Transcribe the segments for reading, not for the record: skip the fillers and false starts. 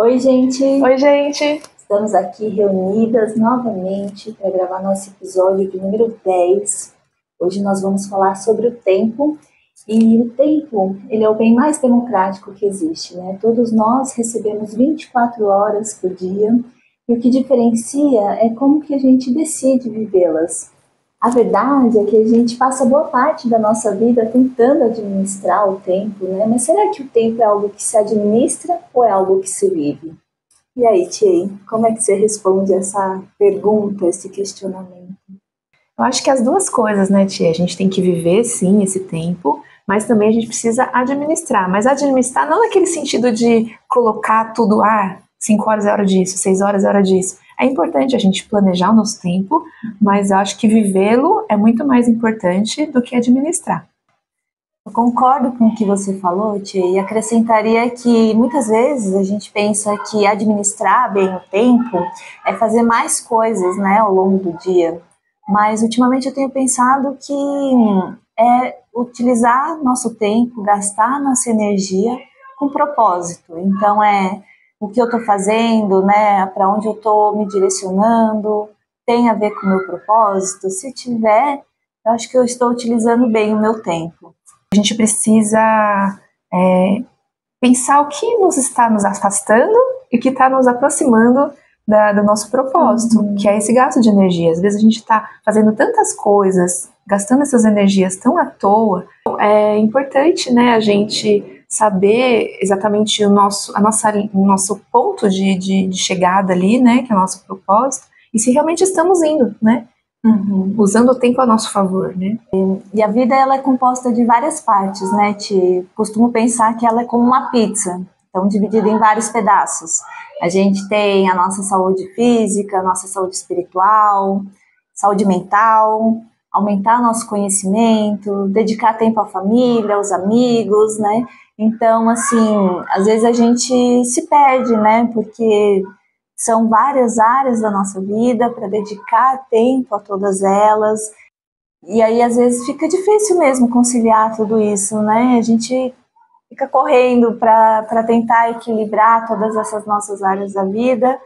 Oi, gente! Oi, gente! Estamos aqui reunidas novamente para gravar nosso episódio de número 10. Hoje nós vamos falar sobre o tempo. E o tempo, ele é o bem mais democrático que existe, né? Todos nós recebemos 24 horas por dia e o que diferencia é como que a gente decide vivê-las. A verdade é que a gente passa boa parte da nossa vida tentando administrar o tempo, né? Mas será que o tempo é algo que se administra ou é algo que se vive? E aí, Tia, como é que você responde essa pergunta, esse questionamento? Eu acho que as duas coisas, né, Tia? A gente tem que viver, sim, esse tempo, mas também a gente precisa administrar. Mas administrar não naquele sentido de colocar tudo, 5 horas é hora disso, 6 horas é hora disso. É importante a gente planejar o nosso tempo, mas eu acho que vivê-lo é muito mais importante do que administrar. Eu concordo com o que você falou, Tia, e acrescentaria que muitas vezes a gente pensa que administrar bem o tempo é fazer mais coisas, né, ao longo do dia. Mas ultimamente eu tenho pensado que é utilizar nosso tempo, gastar nossa energia com propósito. Então é o que eu estou fazendo, né, para onde eu estou me direcionando, tem a ver com o meu propósito? Se tiver, eu acho que eu estou utilizando bem o meu tempo. A gente precisa pensar o que está nos afastando e o que está nos aproximando do nosso propósito, que é esse gasto de energia. Às vezes a gente está fazendo tantas coisas, gastando essas energias tão à toa. É importante, né, a gente saber exatamente o nosso ponto de chegada ali, né, que é o nosso propósito, e se realmente estamos indo, né? Usando o tempo a nosso favor, né? E a vida, ela é composta de várias partes, né, Ti? Costumo pensar que ela é como uma pizza, então dividida em vários pedaços. A gente tem a nossa saúde física, a nossa saúde espiritual, saúde mental, aumentar nosso conhecimento, dedicar tempo à família, aos amigos, né? Então, assim, às vezes a gente se perde, né? Porque são várias áreas da nossa vida para dedicar tempo a todas elas. E aí, às vezes, fica difícil mesmo conciliar tudo isso, né? A gente fica correndo para tentar equilibrar todas essas nossas áreas da vida.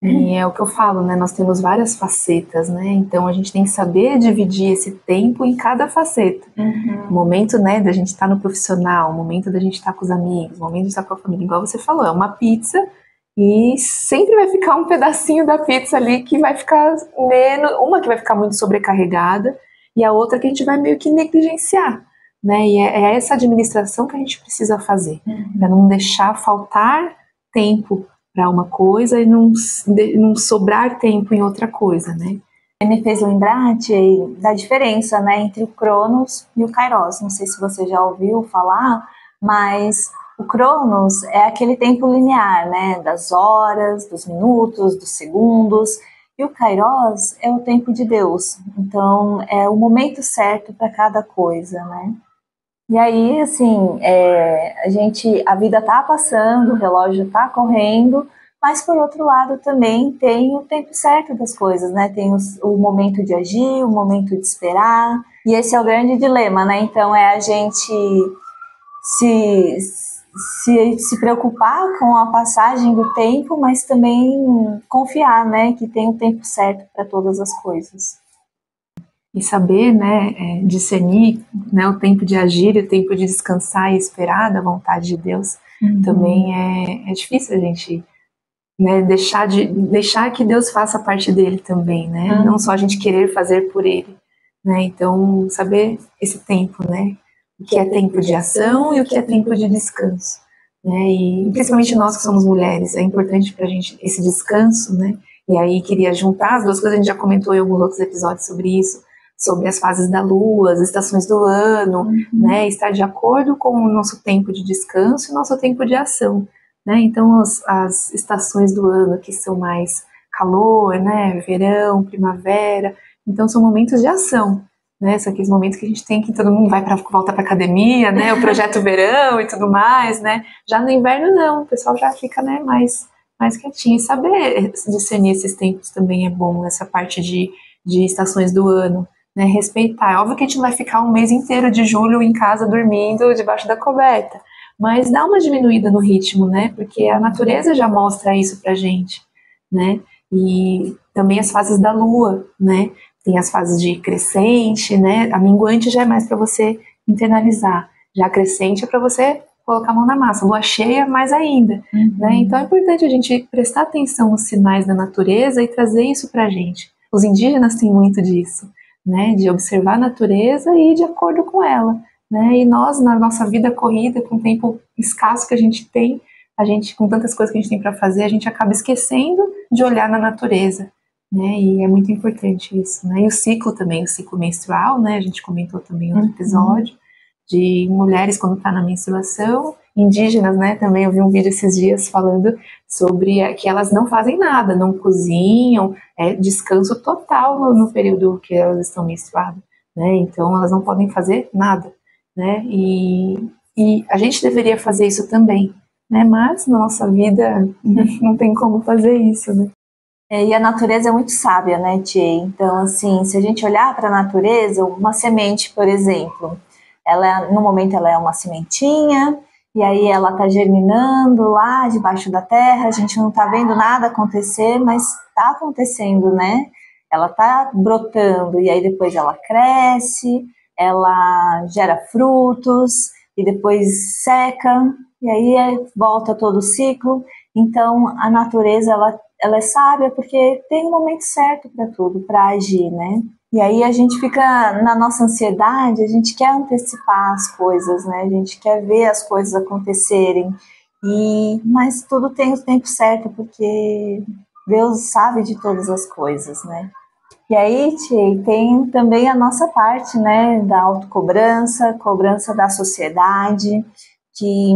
E é o que eu falo, né? Nós temos várias facetas, né? Então a gente tem que saber dividir esse tempo em cada faceta. O momento, né, da gente estar no profissional, o momento da gente estar com os amigos, o momento de estar com a família, igual você falou, é uma pizza e sempre vai ficar um pedacinho da pizza ali que vai ficar menos, uma que vai ficar muito sobrecarregada e a outra que a gente vai meio que negligenciar, né? E é essa administração que a gente precisa fazer, para não deixar faltar tempo para uma coisa e não sobrar tempo em outra coisa, né? Me fez lembrar, Tia, da diferença, né, entre o Cronos e o Kairos. Não sei se você já ouviu falar, mas o Cronos é aquele tempo linear, né, das horas, dos minutos, dos segundos. E o Kairos é o tempo de Deus. Então, é o momento certo para cada coisa, né? E aí, assim, a vida tá passando, o relógio tá correndo, mas por outro lado também tem o tempo certo das coisas, né? Tem o momento de agir, o momento de esperar, e esse é o grande dilema, né? Então é a gente se preocupar com a passagem do tempo, mas também confiar, né? Que tem o tempo certo para todas as coisas. E saber, né, discernir, né, o tempo de agir e o tempo de descansar e esperar da vontade de Deus, também é difícil a gente, né, deixar que Deus faça a parte dele também, né, não só a gente querer fazer por ele, né, então saber esse tempo, né, o que é tempo de ação e o que é tempo de descanso, né, e principalmente nós que somos mulheres, é importante pra gente esse descanso, né, e aí queria juntar as duas coisas, a gente já comentou em alguns outros episódios sobre isso, sobre as fases da lua, as estações do ano, né, estar de acordo com o nosso tempo de descanso e o nosso tempo de ação, né, então as estações do ano que são mais calor, né, verão, primavera, então são momentos de ação, né, são aqueles momentos que a gente tem que todo mundo volta para academia, né, o projeto verão e tudo mais, né, já no inverno não, o pessoal já fica, né, mais quietinho, e saber discernir esses tempos também é bom, essa parte de estações do ano, né, respeitar. É óbvio que a gente não vai ficar um mês inteiro de julho em casa dormindo debaixo da coberta, mas dá uma diminuída no ritmo, né? Porque a natureza já mostra isso pra gente, né? E também as fases da lua, né? Tem as fases de crescente, né? A minguante já é mais para você internalizar. Já a crescente é para você colocar a mão na massa. Lua cheia, mais ainda. Né? Então é importante a gente prestar atenção nos sinais da natureza e trazer isso para a gente. Os indígenas têm muito disso, né? De observar a natureza e ir de acordo com ela. Né? E nós, na nossa vida corrida, com o tempo escasso que a gente tem, com tantas coisas que a gente tem para fazer, a gente acaba esquecendo de olhar na natureza. Né? E é muito importante isso, né? E o ciclo também, o ciclo menstrual, né? A gente comentou também em outro episódio, de mulheres quando está na menstruação, indígenas, né? Também eu vi um vídeo esses dias falando sobre que elas não fazem nada, não cozinham, descanso total no período que elas estão menstruadas, né? Então elas não podem fazer nada, né? E a gente deveria fazer isso também, né? Mas na nossa vida não tem como fazer isso, né? E a natureza é muito sábia, né, Tchê? Então, assim, se a gente olhar para a natureza, uma semente, por exemplo, no momento ela é uma sementinha, e aí ela está germinando lá debaixo da terra, a gente não está vendo nada acontecer, mas está acontecendo, né? Ela está brotando, e aí depois ela cresce, ela gera frutos, e depois seca, e aí volta todo o ciclo. Então, a natureza, ela é sábia porque tem um momento certo para tudo, para agir, né? E aí a gente fica, na nossa ansiedade, a gente quer antecipar as coisas, né? A gente quer ver as coisas acontecerem. Mas tudo tem o tempo certo, porque Deus sabe de todas as coisas, né? E aí, Tchê, tem também a nossa parte, né? Da autocobrança, cobrança da sociedade, que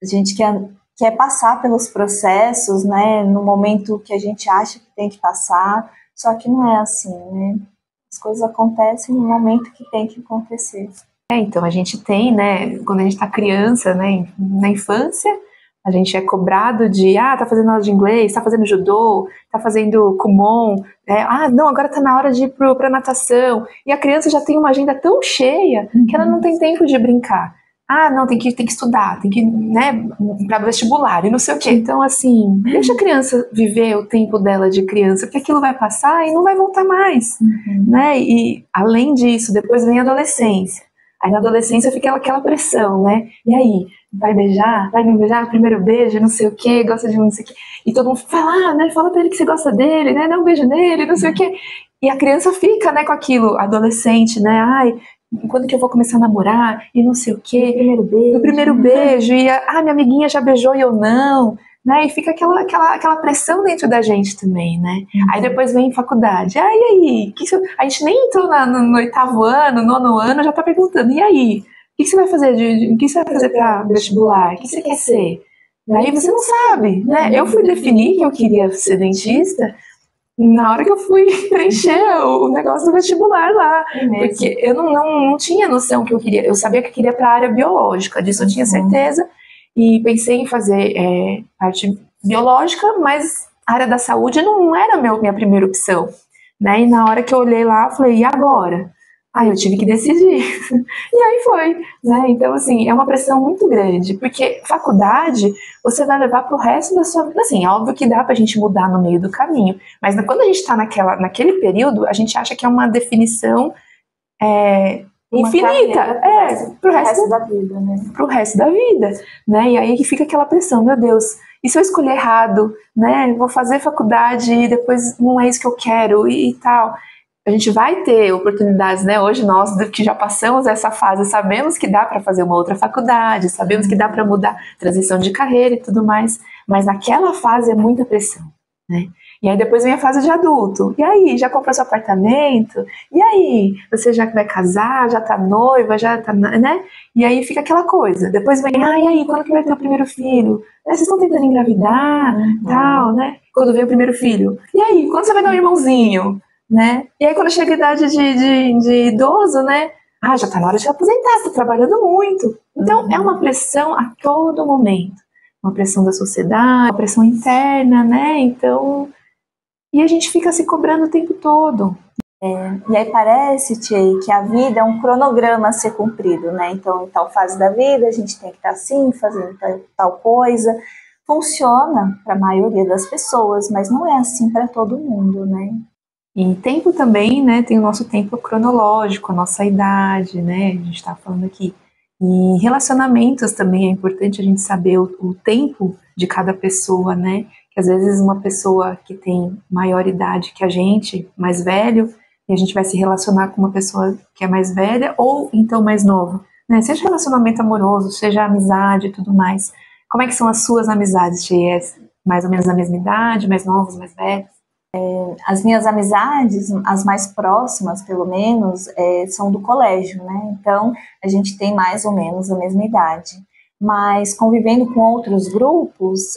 a gente quer passar pelos processos, né, no momento que a gente acha que tem que passar, só que não é assim, né? As coisas acontecem no momento que tem que acontecer. Então a gente tem, né, quando a gente está criança, né, na infância, a gente é cobrado de, tá fazendo aula de inglês, tá fazendo judô, tá fazendo kumon, não, agora tá na hora de ir pra natação, e a criança já tem uma agenda tão cheia que ela não tem tempo de brincar. Não, tem que estudar, tem que, né, para vestibular e não sei o quê. Então, assim, deixa a criança viver o tempo dela de criança, porque aquilo vai passar e não vai voltar mais, né? E, além disso, depois vem a adolescência. Aí, na adolescência, fica aquela pressão, né? E aí, vai beijar? Vai me beijar? Primeiro beijo, não sei o quê, gosta de não sei o quê. E todo mundo fala, né? Fala pra ele que você gosta dele, né? Dá um beijo nele, não sei o quê. E a criança fica, né, com aquilo, adolescente, né? Quando que eu vou começar a namorar, e não sei o quê, o primeiro beijo, e minha amiguinha já beijou e eu não, né, e fica aquela pressão dentro da gente também, né, aí depois vem faculdade, e aí, a gente nem entrou no 8º ano, 9º ano, já tá perguntando, e aí, o que você vai fazer, o que você vai fazer pra vestibular, o que você quer ser? Daí você não sabe, né, eu fui definir que eu queria ser dentista na hora que eu fui preencher o negócio do vestibular lá, porque eu não tinha noção que eu queria, eu sabia que eu queria para a área biológica, disso eu tinha certeza, e pensei em fazer parte biológica, mas a área da saúde não era minha primeira opção, né, e na hora que eu olhei lá, eu falei, e agora? Eu tive que decidir, e aí foi, né, então assim, é uma pressão muito grande, porque faculdade você vai levar pro resto da sua vida, assim, é óbvio que dá pra gente mudar no meio do caminho, mas quando a gente tá naquele período, a gente acha que é uma definição infinita, pro resto da vida, né, pro resto da vida, né, e aí fica aquela pressão, meu Deus, e se eu escolher errado, né, vou fazer faculdade e depois não é isso que eu quero e tal. A gente vai ter oportunidades, né? Hoje nós que já passamos essa fase sabemos que dá para fazer uma outra faculdade, sabemos que dá para mudar transição de carreira e tudo mais, mas naquela fase é muita pressão, né? E aí depois vem a fase de adulto. E aí, já comprou seu apartamento? E aí, você já vai casar, já tá noiva, já tá, né? E aí fica aquela coisa. Depois vem, e aí, quando que vai ter o primeiro filho? Vocês estão tentando engravidar, tal, né? Quando vem o primeiro filho. E aí, quando você vai dar um irmãozinho? Né? E aí quando chega a idade de idoso, né? Já tá na hora de aposentar, você tá trabalhando muito. Então é uma pressão a todo momento. Uma pressão da sociedade, uma pressão interna, né? Então, e a gente fica se cobrando o tempo todo. E aí parece, Tchê, que a vida é um cronograma a ser cumprido, né? Então, em tal fase da vida, a gente tem que estar assim, fazendo tal coisa. Funciona para a maioria das pessoas, mas não é assim para todo mundo, né? E tempo também, né, tem o nosso tempo cronológico, a nossa idade, né, a gente está falando aqui. E relacionamentos também é importante a gente saber o tempo de cada pessoa, né, que às vezes uma pessoa que tem maior idade que a gente, mais velho, e a gente vai se relacionar com uma pessoa que é mais velha ou então mais nova, né, seja relacionamento amoroso, seja amizade e tudo mais. Como é que são as suas amizades, Tia? Mais ou menos da mesma idade, mais novos, mais velhos? As minhas amizades, as mais próximas, pelo menos, são do colégio, né? Então, a gente tem mais ou menos a mesma idade. Mas convivendo com outros grupos,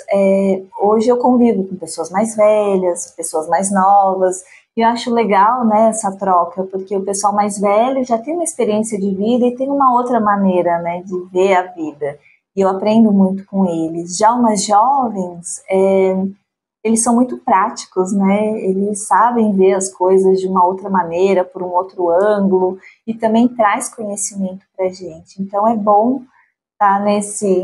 hoje eu convivo com pessoas mais velhas, pessoas mais novas, e eu acho legal, né, essa troca, porque o pessoal mais velho já tem uma experiência de vida e tem uma outra maneira, né, de ver a vida. E eu aprendo muito com eles. Já umas jovens, eles são muito práticos, né? Eles sabem ver as coisas de uma outra maneira, por um outro ângulo, e também traz conhecimento para a gente. Então é bom estar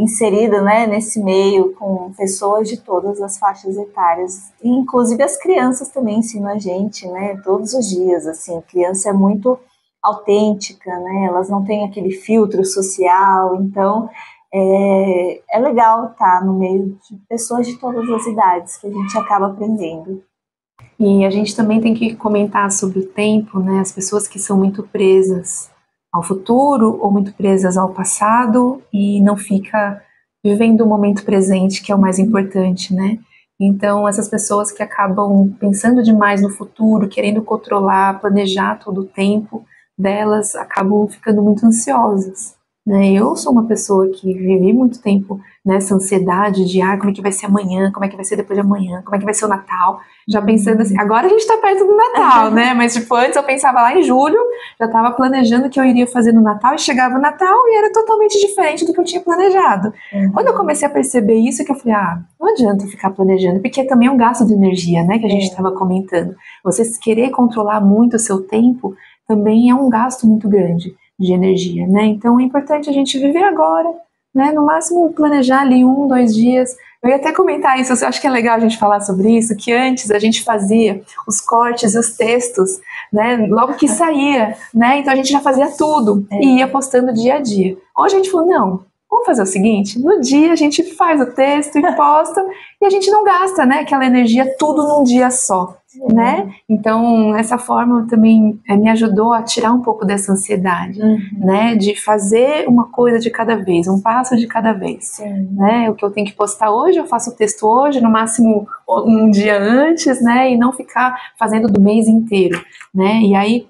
inserido, né, nesse meio com pessoas de todas as faixas etárias, e inclusive as crianças também ensinam a gente, né? Todos os dias, assim, criança é muito autêntica, né? Elas não têm aquele filtro social, então é legal estar no meio de pessoas de todas as idades, que a gente acaba aprendendo. E a gente também tem que comentar sobre o tempo, né? As pessoas que são muito presas ao futuro ou muito presas ao passado e não fica vivendo o momento presente, que é o mais importante, né? Então, essas pessoas que acabam pensando demais no futuro, querendo controlar, planejar todo o tempo delas, acabam ficando muito ansiosas, né? Eu sou uma pessoa que vivi muito tempo nessa ansiedade de como é que vai ser amanhã, como é que vai ser depois de amanhã, como é que vai ser o Natal, já pensando assim, agora a gente tá perto do Natal, né? Mas tipo, antes eu pensava lá em julho, já tava planejando o que eu iria fazer no Natal e chegava o Natal e era totalmente diferente do que eu tinha planejado. Quando eu comecei a perceber isso, que eu falei, não adianta ficar planejando, porque também é um gasto de energia, né, que a gente estava comentando. Você querer controlar muito o seu tempo também é um gasto muito grande de energia, né? Então é importante a gente viver agora, né? No máximo planejar ali 1, 2 dias. Eu ia até comentar isso, eu acho que é legal a gente falar sobre isso, que antes a gente fazia os cortes e os textos, né? Logo que saía, né? Então a gente já fazia tudo e ia postando dia a dia. Hoje a gente falou, não, vamos fazer o seguinte, no dia a gente faz o texto e posta e a gente não gasta, né, aquela energia tudo num dia só, né? Então, essa forma também me ajudou a tirar um pouco dessa ansiedade, né, de fazer uma coisa de cada vez, um passo de cada vez, né? O que eu tenho que postar hoje, eu faço o texto hoje, no máximo um dia antes, né, e não ficar fazendo do mês inteiro, né? E aí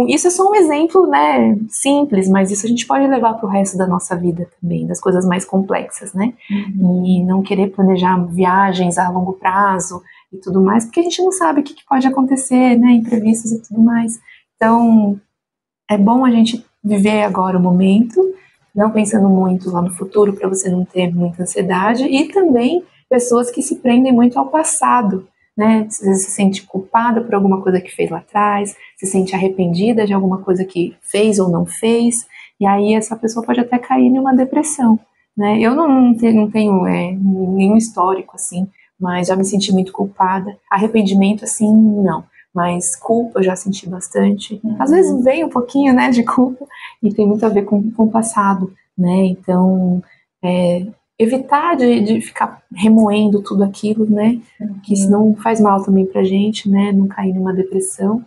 isso é só um exemplo, né, simples, mas isso a gente pode levar para o resto da nossa vida também, das coisas mais complexas, né? E não querer planejar viagens a longo prazo e tudo mais, porque a gente não sabe o que pode acontecer, né, imprevistos e tudo mais. Então, é bom a gente viver agora o momento, não pensando muito lá no futuro, para você não ter muita ansiedade, e também pessoas que se prendem muito ao passado, né? Às vezes se sente culpada por alguma coisa que fez lá atrás, se sente arrependida de alguma coisa que fez ou não fez, e aí essa pessoa pode até cair em uma depressão, né? Eu não tenho nenhum histórico assim, mas já me senti muito culpada. Arrependimento, assim, não. Mas culpa eu já senti bastante. Às vezes vem um pouquinho, né, de culpa, e tem muito a ver com o passado, né? Então, evitar de ficar remoendo tudo aquilo, né? Que senão faz mal também pra gente, né? Não cair numa depressão.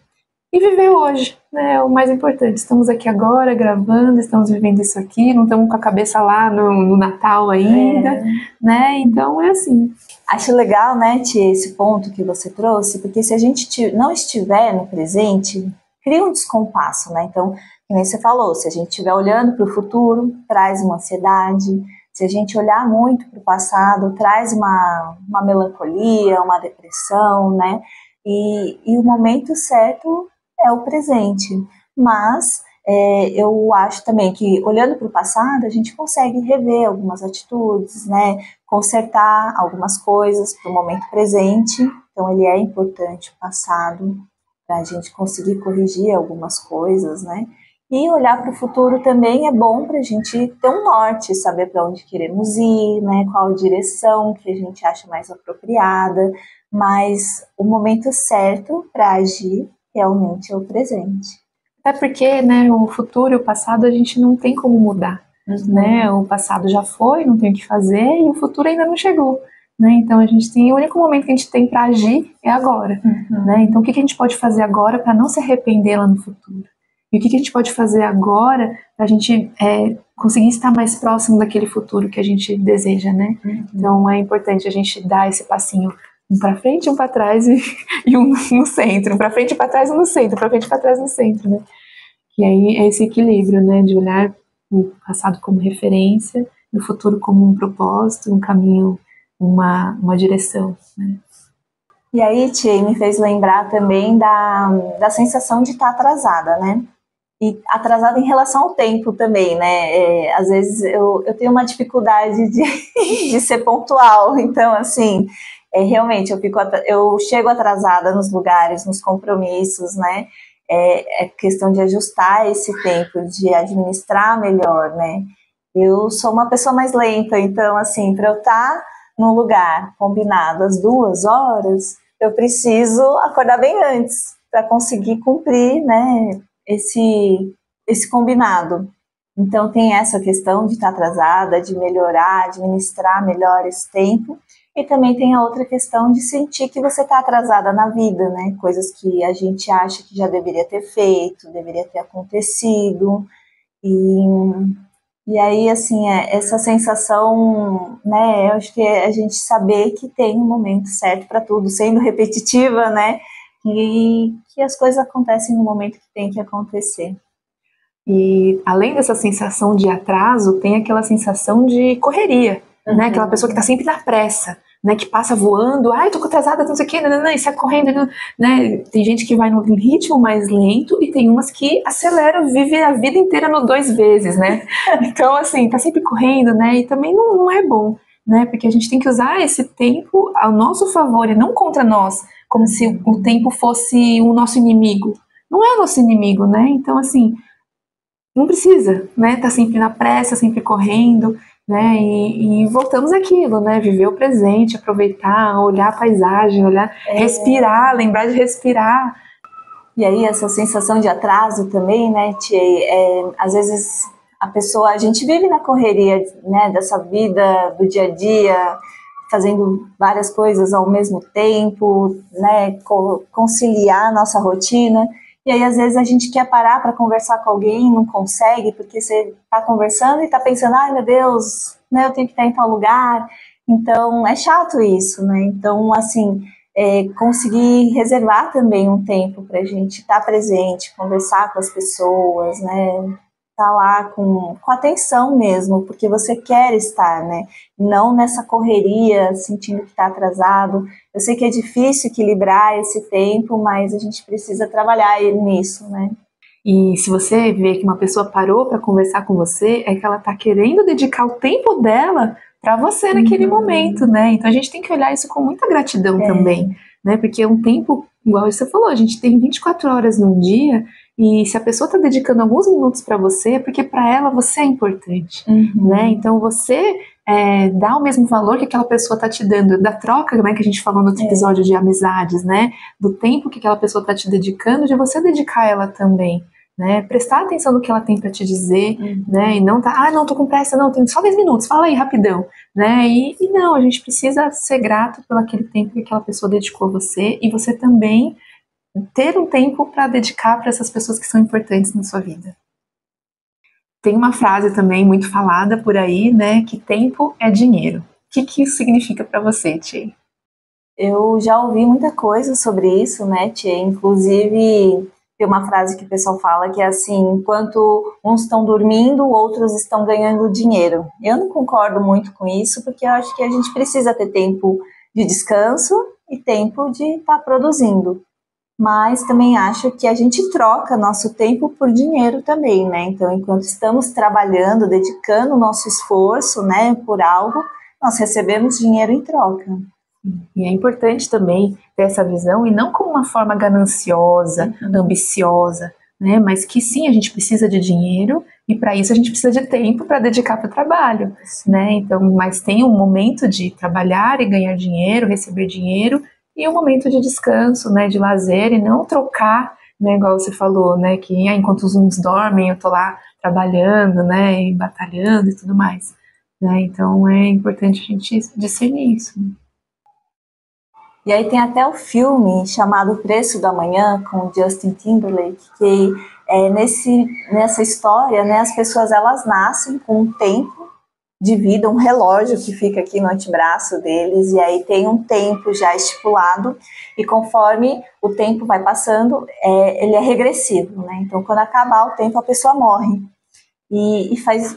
E viver hoje, né? É o mais importante. Estamos aqui agora gravando, estamos vivendo isso aqui, não estamos com a cabeça lá no Natal ainda, né? Então é assim. Acho legal, né, Tia, esse ponto que você trouxe, porque se a gente não estiver no presente, cria um descompasso, né? Então, como você falou, se a gente estiver olhando para o futuro, traz uma ansiedade. Se a gente olhar muito para o passado, traz uma melancolia, uma depressão, né? E o momento certo é o presente. Mas eu acho também que, olhando para o passado, a gente consegue rever algumas atitudes, né? Consertar algumas coisas para o momento presente. Então, ele é importante, o passado. a gente conseguir corrigir algumas coisas, né? E olhar para o futuro também é bom para a gente ter um norte, saber para onde queremos ir, né? Qual direção que a gente acha mais apropriada, mas o momento certo para agir realmente é o presente. Até porque, né, o futuro e o passado a gente não tem como mudar, né? O passado já foi, não tem o que fazer, e o futuro ainda não chegou, né? Então o único momento que a gente tem para agir é agora, né? Então o que a gente pode fazer agora para não se arrepender lá no futuro? E o que a gente pode fazer agora para a gente conseguir estar mais próximo daquele futuro que a gente deseja, né? Então é importante a gente dar esse passinho, um para frente, um para trás e um no centro, um para frente, para trás, um no centro, para frente, para trás, no centro, né? E aí é esse equilíbrio, né, de olhar o passado como referência, e o futuro como um propósito, um caminho, uma direção, né? E aí, Tia, me fez lembrar também da sensação de estar atrasada, né? E atrasada em relação ao tempo também, né? Às vezes eu tenho uma dificuldade de ser pontual, então, assim, realmente eu chego atrasada nos lugares, nos compromissos, né? É questão de ajustar esse tempo, de administrar melhor, né? Eu sou uma pessoa mais lenta, então, assim, para eu estar no lugar combinado às 2 horas, eu preciso acordar bem antes para conseguir cumprir, né, esse combinado. Então tem essa questão de estar atrasada, de melhorar, administrar melhor esse tempo, e também tem a outra questão de sentir que você está atrasada na vida, né, coisas que a gente acha que já deveria ter feito, deveria ter acontecido, e aí, assim, essa sensação, né, eu acho que é a gente saber que tem um momento certo para tudo, sendo repetitiva, né, e que as coisas acontecem no momento que tem que acontecer. E além dessa sensação de atraso, tem aquela sensação de correria, né, aquela pessoa que está sempre na pressa, né, que passa voando, ai, tô atrasada, não sei o quê, e sai correndo, né, tem gente que vai no ritmo mais lento e tem umas que aceleram, vive a vida inteira no 2 vezes, né, então, assim, tá sempre correndo, né, e também não é bom, né, porque a gente tem que usar esse tempo ao nosso favor e não contra nós, como se o tempo fosse o nosso inimigo, não é o nosso inimigo, né, então, assim, não precisa, né, tá sempre na pressa, sempre correndo, né, e voltamos àquilo, né, viver o presente, aproveitar, olhar a paisagem, respirar, lembrar de respirar. E aí essa sensação de atraso também, né, Tia, às vezes a gente vive na correria, né, dessa vida do dia a dia, fazendo várias coisas ao mesmo tempo, né, conciliar a nossa rotina. E aí, às vezes, a gente quer parar para conversar com alguém, não consegue, porque você está conversando e está pensando, ai, meu Deus, né, eu tenho que estar em tal lugar. Então, é chato isso, né? Então, assim, conseguir reservar também um tempo para a gente estar presente, conversar com as pessoas, né? Estar lá com atenção mesmo, porque você quer estar, né? Não nessa correria, sentindo que está atrasado. Eu sei que é difícil equilibrar esse tempo, mas a gente precisa trabalhar nisso, né? E se você vê que uma pessoa parou para conversar com você, é que ela está querendo dedicar o tempo dela para você naquele momento, né? Então a gente tem que olhar isso com muita gratidão também, né? Porque é um tempo, igual você falou, a gente tem 24 horas num dia, e se a pessoa está dedicando alguns minutos para você, é porque para ela você é importante, né? Então você dá o mesmo valor que aquela pessoa está te dando, da troca, né, que a gente falou no outro episódio de amizades, né? Do tempo que aquela pessoa está te dedicando, de você dedicar ela também, né? Prestar atenção no que ela tem para te dizer, né? E não tá, não, tô com pressa, não, tenho só 10 minutos, fala aí rapidão, né? E não, a gente precisa ser grato pelo aquele tempo que aquela pessoa dedicou a você, e você também ter um tempo para dedicar para essas pessoas que são importantes na sua vida. Tem uma frase também muito falada por aí, né, que tempo é dinheiro. O que isso significa para você, Tia? Eu já ouvi muita coisa sobre isso, né, Tia? Inclusive, tem uma frase que o pessoal fala que é assim, enquanto uns estão dormindo, outros estão ganhando dinheiro. Eu não concordo muito com isso, porque eu acho que a gente precisa ter tempo de descanso e tempo de estar produzindo. Mas também acho que a gente troca nosso tempo por dinheiro também, né? Então, enquanto estamos trabalhando, dedicando o nosso esforço, né, por algo, nós recebemos dinheiro em troca. E é importante também ter essa visão, e não como uma forma gananciosa, ambiciosa, né? Mas que sim, a gente precisa de dinheiro, e para isso a gente precisa de tempo para dedicar para o trabalho, né? Então, mas tem um momento de trabalhar e ganhar dinheiro, receber dinheiro, e um momento de descanso, né? De lazer, e não trocar, né? Igual você falou, né? Que enquanto os uns dormem, eu tô lá trabalhando, né? E batalhando e tudo mais, né? Então é importante a gente discernir isso. E aí tem até o filme chamado O Preço do Amanhã, com Justin Timberlake, que nessa história, né, as pessoas elas nascem com um tempo de vida, um relógio que fica aqui no antebraço deles, e aí tem um tempo já estipulado, e conforme o tempo vai passando, ele é regressivo, né? Então, quando acabar o tempo, a pessoa morre. E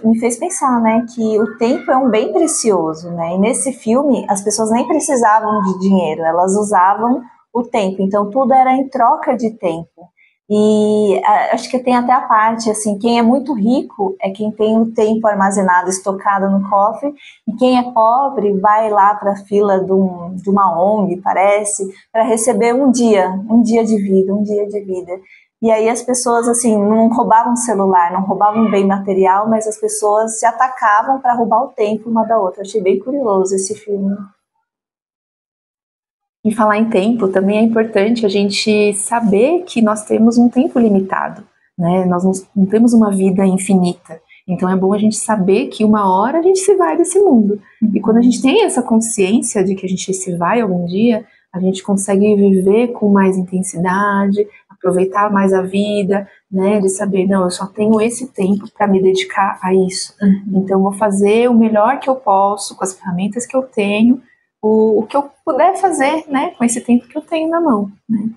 me fez pensar, né, que o tempo é um bem precioso, né? E nesse filme as pessoas nem precisavam de dinheiro, elas usavam o tempo. Então tudo era em troca de tempo. E acho que tem até a parte assim, quem é muito rico é quem tem o tempo armazenado, estocado no cofre, e quem é pobre vai lá para a fila de uma ONG, parece, para receber um dia de vida, um dia de vida. E aí as pessoas, assim, não roubavam celular, não roubavam bem material, mas as pessoas se atacavam para roubar o tempo uma da outra. Achei bem curioso esse filme. Em falar em tempo, também é importante a gente saber que nós temos um tempo limitado, né? Nós não temos uma vida infinita. Então é bom a gente saber que uma hora a gente se vai desse mundo. E quando a gente tem essa consciência de que a gente se vai algum dia, a gente consegue viver com mais intensidade, aproveitar mais a vida, né? De saber, não, eu só tenho esse tempo para me dedicar a isso. Então vou fazer o melhor que eu posso com as ferramentas que eu tenho, o que eu puder fazer, né, com esse tempo que eu tenho na mão, né?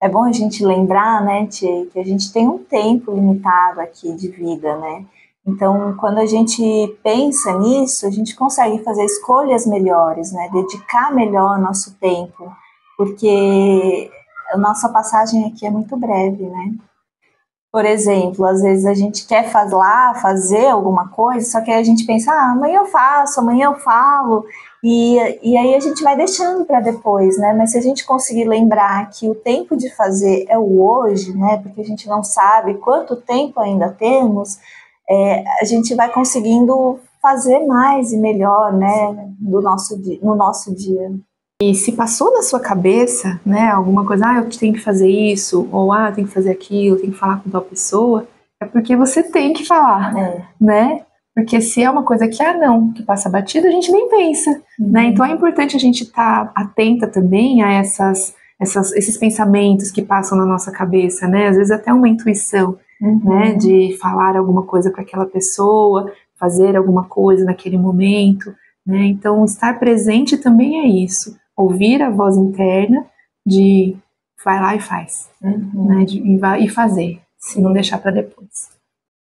É bom a gente lembrar, né, Tchê, que a gente tem um tempo limitado aqui de vida, né? Então, quando a gente pensa nisso, a gente consegue fazer escolhas melhores, né? Dedicar melhor nosso tempo, porque a nossa passagem aqui é muito breve, né? Por exemplo, às vezes a gente quer fazer alguma coisa, só que aí a gente pensa, amanhã eu faço, amanhã eu falo, e aí a gente vai deixando para depois, né? Mas se a gente conseguir lembrar que o tempo de fazer é o hoje, né? Porque a gente não sabe quanto tempo ainda temos, a gente vai conseguindo fazer mais e melhor, né? No nosso dia. E se passou na sua cabeça, né, alguma coisa, eu tenho que fazer isso, ou eu tenho que fazer aquilo, tenho que falar com tal pessoa, é porque você tem que falar, né? Porque se é uma coisa que, que passa batido, a gente nem pensa, né? Então é importante a gente estar atenta também a esses pensamentos que passam na nossa cabeça, né? Às vezes até uma intuição, né, de falar alguma coisa para aquela pessoa, fazer alguma coisa naquele momento, né? Então estar presente também é isso. Ouvir a voz interna de vai lá e faz, né? E fazer, se não deixar para depois.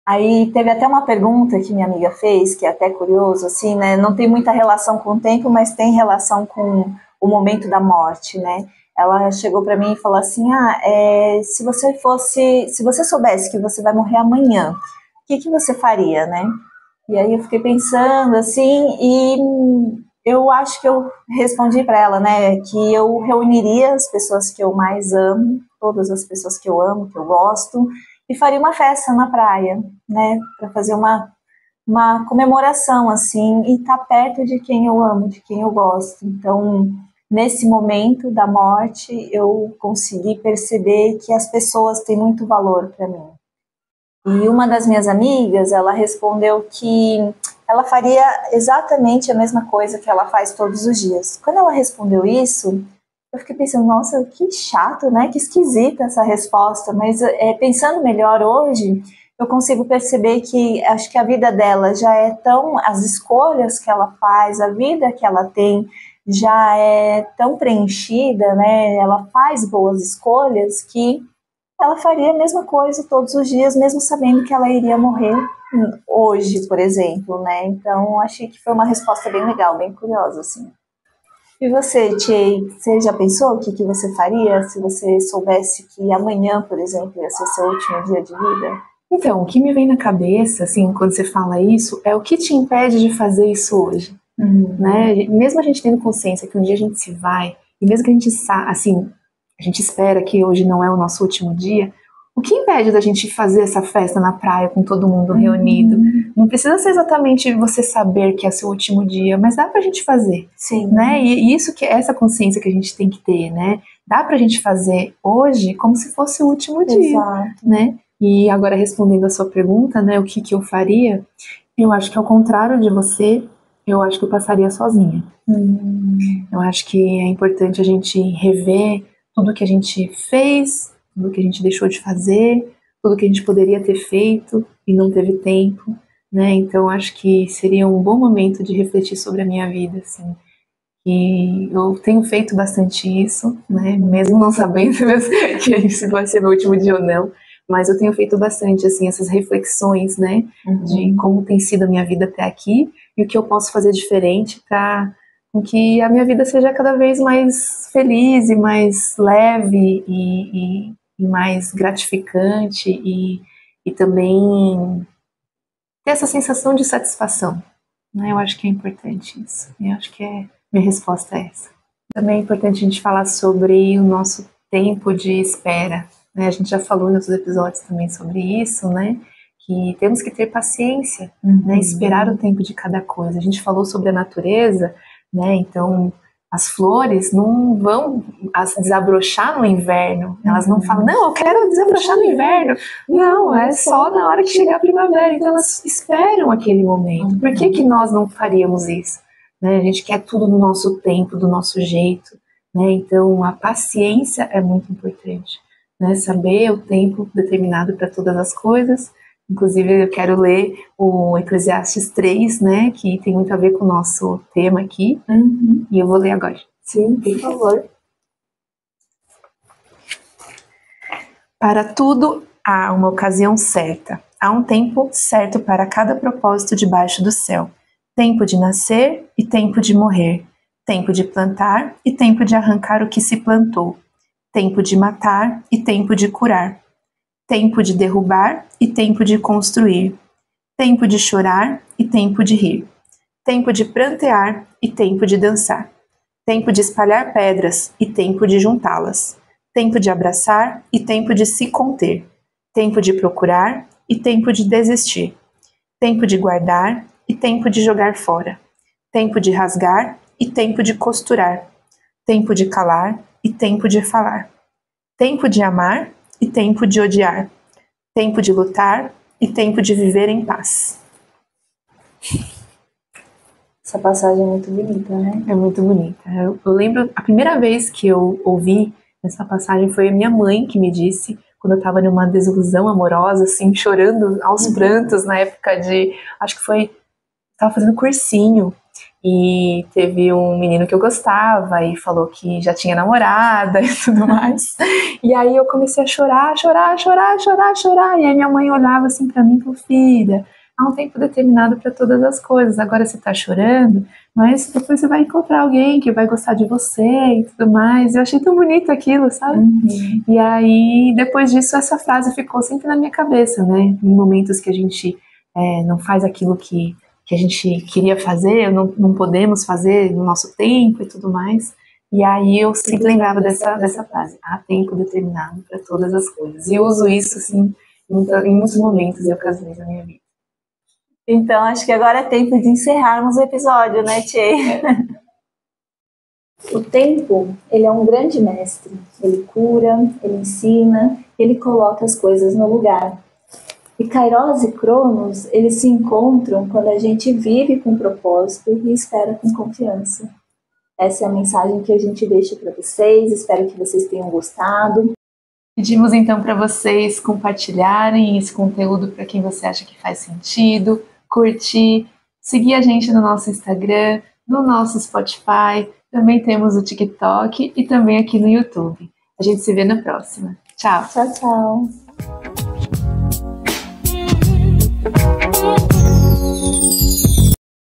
Aí teve até uma pergunta que minha amiga fez, que é até curioso, assim, né? Não tem muita relação com o tempo, mas tem relação com o momento da morte, né? Ela chegou para mim e falou assim, se você soubesse que você vai morrer amanhã, o que você faria, né? E aí eu fiquei pensando, assim, e eu acho que eu respondi para ela, né, que eu reuniria as pessoas que eu mais amo, todas as pessoas que eu amo, que eu gosto, e faria uma festa na praia, né, para fazer uma comemoração, assim, e estar perto de quem eu amo, de quem eu gosto. Então, nesse momento da morte, eu consegui perceber que as pessoas têm muito valor para mim. E uma das minhas amigas, ela respondeu que ela faria exatamente a mesma coisa que ela faz todos os dias. Quando ela respondeu isso, eu fiquei pensando, nossa, que chato, né? Que esquisita essa resposta. Mas pensando melhor hoje, eu consigo perceber que acho que a vida dela já é tão... As escolhas que ela faz, a vida que ela tem, já é tão preenchida, né? Ela faz boas escolhas que ela faria a mesma coisa todos os dias, mesmo sabendo que ela iria morrer hoje, por exemplo, né? Então, achei que foi uma resposta bem legal, bem curiosa, assim. E você, Tchê, você já pensou o que você faria se você soubesse que amanhã, por exemplo, ia ser seu último dia de vida? Então, o que me vem na cabeça, assim, quando você fala isso, é o que te impede de fazer isso hoje, né? Mesmo a gente tendo consciência que um dia a gente se vai, e mesmo que a gente assim, a gente espera que hoje não é o nosso último dia, o que impede da gente fazer essa festa na praia com todo mundo reunido? Não precisa ser exatamente você saber que é seu último dia, mas dá pra gente fazer. Sim. Né? E isso que é essa consciência que a gente tem que ter, né? Dá pra gente fazer hoje como se fosse o último dia, Exato. né? E agora respondendo a sua pergunta, né, o que eu faria? Eu acho que ao contrário de você, eu acho que eu passaria sozinha. Eu acho que é importante a gente rever tudo que a gente fez, tudo que a gente deixou de fazer, tudo que a gente poderia ter feito e não teve tempo, né? Então acho que seria um bom momento de refletir sobre a minha vida, assim. E eu tenho feito bastante isso, né? Mesmo não sabendo que isso vai ser meu último dia ou não, mas eu tenho feito bastante, assim, essas reflexões, né? De como tem sido a minha vida até aqui e o que eu posso fazer diferente para que a minha vida seja cada vez mais feliz e mais leve e mais gratificante e também ter essa sensação de satisfação, né? Eu acho que é importante isso. Eu acho que minha resposta é essa. Também é importante a gente falar sobre o nosso tempo de espera, né? A gente já falou em outros episódios também sobre isso, né? Que temos que ter paciência, né? Esperar o tempo de cada coisa. A gente falou sobre a natureza, né? Então, as flores não vão desabrochar no inverno. Elas não falam, não, eu quero desabrochar no inverno. Não, é só na hora que chegar a primavera. Então, elas esperam aquele momento. Por que nós não faríamos isso? Né? A gente quer tudo no nosso tempo, do nosso jeito. Né? Então, a paciência é muito importante. Né? Saber o tempo determinado para todas as coisas. Inclusive, eu quero ler o Eclesiastes 3, né, que tem muito a ver com o nosso tema aqui, e eu vou ler agora. Sim, por favor. Para tudo há uma ocasião certa, há um tempo certo para cada propósito debaixo do céu. Tempo de nascer e tempo de morrer, tempo de plantar e tempo de arrancar o que se plantou, tempo de matar e tempo de curar, tempo de derrubar e tempo de construir, tempo de chorar e tempo de rir, tempo de prantear e tempo de dançar, tempo de espalhar pedras e tempo de juntá-las, tempo de abraçar e tempo de se conter, tempo de procurar e tempo de desistir, tempo de guardar e tempo de jogar fora, tempo de rasgar e tempo de costurar, tempo de calar e tempo de falar, tempo de amar e tempo de odiar, tempo de lutar e tempo de viver em paz. Essa passagem é muito bonita, né? É muito bonita. Eu lembro, a primeira vez que eu ouvi essa passagem foi a minha mãe que me disse, quando eu estava numa desilusão amorosa, assim, chorando aos prantos, na época de, acho que foi, estava fazendo cursinho, e teve um menino que eu gostava e falou que já tinha namorada e tudo mais. E aí eu comecei a chorar, e aí minha mãe olhava assim pra mim e falou, filha, há um tempo determinado para todas as coisas, agora você tá chorando, mas depois você vai encontrar alguém que vai gostar de você e tudo mais. Eu achei tão bonito aquilo, sabe? E aí, depois disso, essa frase ficou sempre na minha cabeça, né? Em momentos que a gente não faz aquilo que a gente queria fazer, não podemos fazer no nosso tempo e tudo mais. E aí eu sempre lembrava dessa frase, há tempo determinado para todas as coisas. E eu uso isso, assim, em muitos momentos e ocasiões da minha vida. Então, acho que agora é tempo de encerrarmos o episódio, né, Tchê? O tempo, ele é um grande mestre. Ele cura, ele ensina, ele coloca as coisas no lugar. E Kairos e Cronos, eles se encontram quando a gente vive com propósito e espera com confiança. Essa é a mensagem que a gente deixa para vocês. Espero que vocês tenham gostado. Pedimos então para vocês compartilharem esse conteúdo para quem você acha que faz sentido, curtir, seguir a gente no nosso Instagram, no nosso Spotify, também temos o TikTok e também aqui no YouTube. A gente se vê na próxima. Tchau! Tchau, tchau!